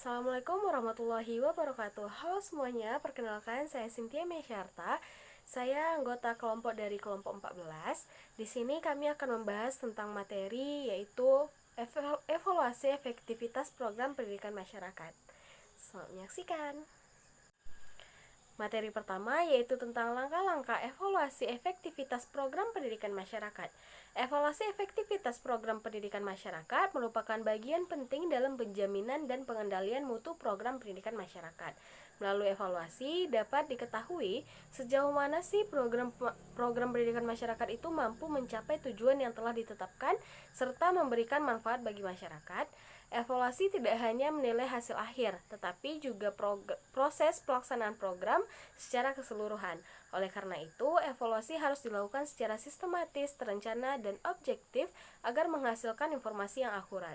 Assalamualaikum warahmatullahi wabarakatuh. Halo semuanya, perkenalkan saya Cynthia Mesyarta. Saya anggota kelompok dari kelompok 14. Di sini kami akan membahas tentang materi yaitu evaluasi efektivitas program pendidikan masyarakat. Selamat menyaksikan. Materi pertama yaitu tentang langkah-langkah evaluasi efektivitas program pendidikan masyarakat. Evaluasi efektivitas program pendidikan masyarakat merupakan bagian penting dalam penjaminan dan pengendalian mutu program pendidikan masyarakat. Melalui evaluasi dapat diketahui sejauh mana sih program pendidikan masyarakat itu mampu mencapai tujuan yang telah ditetapkan serta memberikan manfaat bagi masyarakat. Evaluasi tidak hanya menilai hasil akhir, tetapi juga proses pelaksanaan program secara keseluruhan. Oleh karena itu, evaluasi harus dilakukan secara sistematis, terencana, dan objektif agar menghasilkan informasi yang akurat.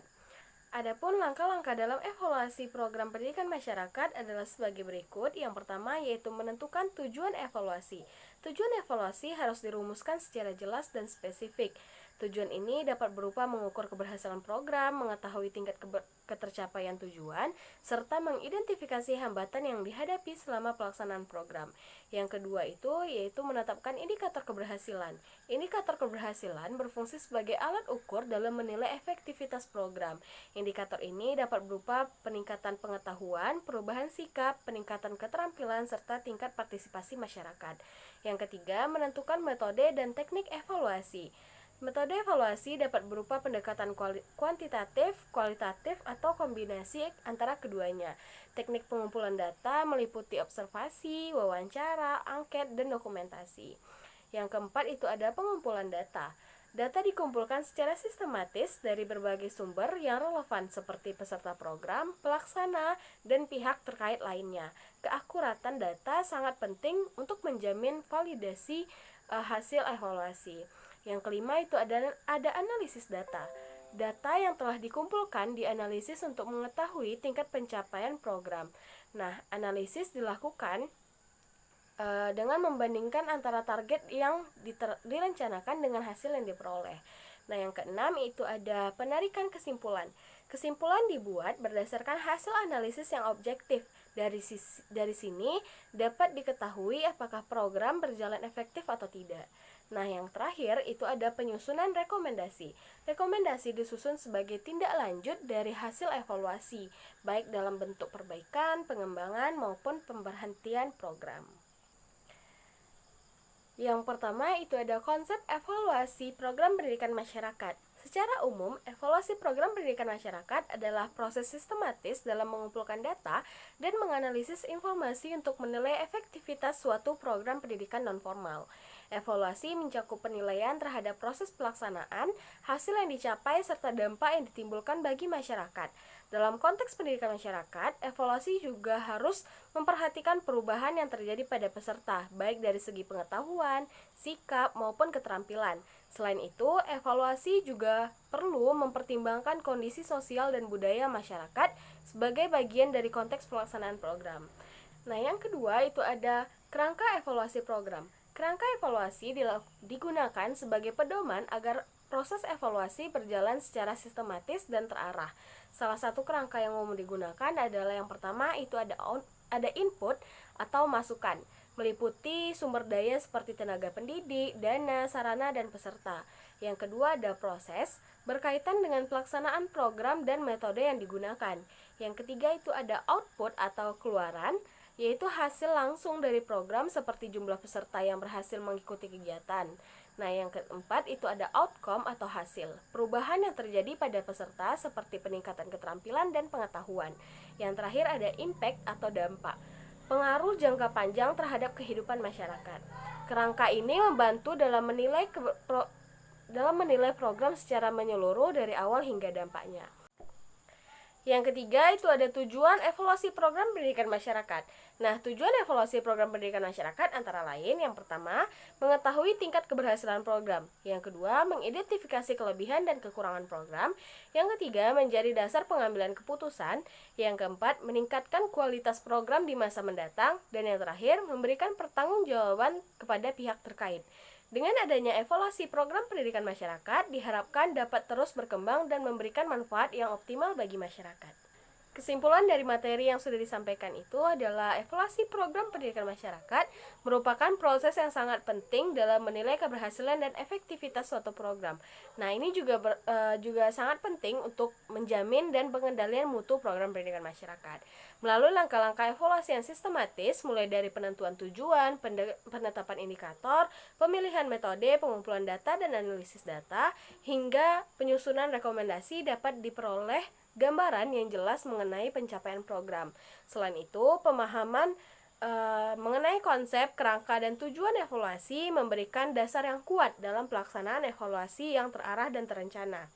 Adapun langkah-langkah dalam evaluasi program pendidikan masyarakat adalah sebagai berikut. Yang pertama yaitu menentukan tujuan evaluasi. Tujuan evaluasi harus dirumuskan secara jelas dan spesifik. Tujuan ini dapat berupa mengukur keberhasilan program, mengetahui tingkat ketercapaian tujuan, serta mengidentifikasi hambatan yang dihadapi selama pelaksanaan program. Yang kedua itu yaitu menetapkan indikator keberhasilan. Indikator keberhasilan berfungsi sebagai alat ukur dalam menilai efektivitas program. Indikator ini dapat berupa peningkatan pengetahuan, perubahan sikap, peningkatan keterampilan, serta tingkat partisipasi masyarakat. Yang ketiga, menentukan metode dan teknik evaluasi. Metode evaluasi dapat berupa pendekatan kuantitatif, kualitatif, atau kombinasi antara keduanya. Teknik pengumpulan data meliputi observasi, wawancara, angket, dan dokumentasi. Yang keempat itu ada pengumpulan data. Data dikumpulkan secara sistematis dari berbagai sumber yang relevan seperti peserta program, pelaksana, dan pihak terkait lainnya. Keakuratan data sangat penting untuk menjamin validasi hasil evaluasi. Yang kelima itu ada analisis data. Data yang telah dikumpulkan dianalisis untuk mengetahui tingkat pencapaian program. Nah, analisis dilakukan dengan membandingkan antara target yang direncanakan dengan hasil yang diperoleh. Nah, yang keenam itu ada penarikan kesimpulan. Kesimpulan dibuat berdasarkan hasil analisis yang objektif. Dari sini dapat diketahui apakah program berjalan efektif atau tidak. Nah, yang terakhir itu ada penyusunan rekomendasi. Rekomendasi disusun sebagai tindak lanjut dari hasil evaluasi, baik dalam bentuk perbaikan, pengembangan, maupun pemberhentian program. Yang pertama itu ada konsep evaluasi program pendidikan masyarakat. Secara umum, evaluasi program pendidikan masyarakat adalah proses sistematis dalam mengumpulkan data dan menganalisis informasi untuk menilai efektivitas suatu program pendidikan non-formal. Evaluasi mencakup penilaian terhadap proses pelaksanaan, hasil yang dicapai, serta dampak yang ditimbulkan bagi masyarakat. Dalam konteks pendidikan masyarakat, evaluasi juga harus memperhatikan perubahan yang terjadi pada peserta, baik dari segi pengetahuan, sikap, maupun keterampilan. Selain itu, evaluasi juga perlu mempertimbangkan kondisi sosial dan budaya masyarakat sebagai bagian dari konteks pelaksanaan program. Nah, yang kedua itu ada kerangka evaluasi program. Kerangka evaluasi digunakan sebagai pedoman agar proses evaluasi berjalan secara sistematis dan terarah. Salah satu kerangka yang umum digunakan adalah yang pertama itu ada input atau masukan, meliputi sumber daya seperti tenaga pendidik, dana, sarana, dan peserta. Yang kedua ada proses, berkaitan dengan pelaksanaan program dan metode yang digunakan. Yang ketiga itu ada output atau keluaran, yaitu hasil langsung dari program seperti jumlah peserta yang berhasil mengikuti kegiatan. Nah, yang keempat itu ada outcome atau hasil, perubahan yang terjadi pada peserta seperti peningkatan keterampilan dan pengetahuan. Yang terakhir ada impact atau dampak, pengaruh jangka panjang terhadap kehidupan masyarakat. Kerangka ini membantu dalam menilai program secara menyeluruh dari awal hingga dampaknya. Yang ketiga itu ada tujuan evaluasi program pendidikan masyarakat. Nah, tujuan evaluasi program pendidikan masyarakat antara lain yang pertama, mengetahui tingkat keberhasilan program. Yang kedua, mengidentifikasi kelebihan dan kekurangan program. Yang ketiga, menjadi dasar pengambilan keputusan. Yang keempat, meningkatkan kualitas program di masa mendatang. Dan yang terakhir, memberikan pertanggungjawaban kepada pihak terkait. Dengan adanya evaluasi program pendidikan masyarakat, diharapkan dapat terus berkembang dan memberikan manfaat yang optimal bagi masyarakat. Kesimpulan dari materi yang sudah disampaikan itu adalah evaluasi program pendidikan masyarakat merupakan proses yang sangat penting dalam menilai keberhasilan dan efektivitas suatu program. Nah, ini juga sangat penting untuk menjamin dan pengendalian mutu program pendidikan masyarakat. Melalui langkah-langkah evaluasi yang sistematis, mulai dari penentuan tujuan, penetapan indikator, pemilihan metode, pengumpulan data dan analisis data, hingga penyusunan rekomendasi dapat diperoleh gambaran yang jelas mengenai pencapaian program. Selain itu, pemahaman mengenai konsep, kerangka, dan tujuan evaluasi memberikan dasar yang kuat dalam pelaksanaan evaluasi yang terarah dan terencana.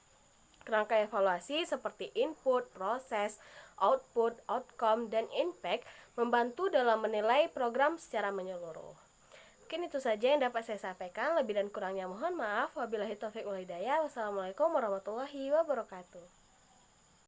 Kerangka evaluasi seperti input, proses, output, outcome, dan impact membantu dalam menilai program secara menyeluruh. Mungkin itu saja yang dapat saya sampaikan. Lebih dan kurangnya mohon maaf. Wabillahi taufiq wal hidayah. Wassalamualaikum warahmatullahi wabarakatuh.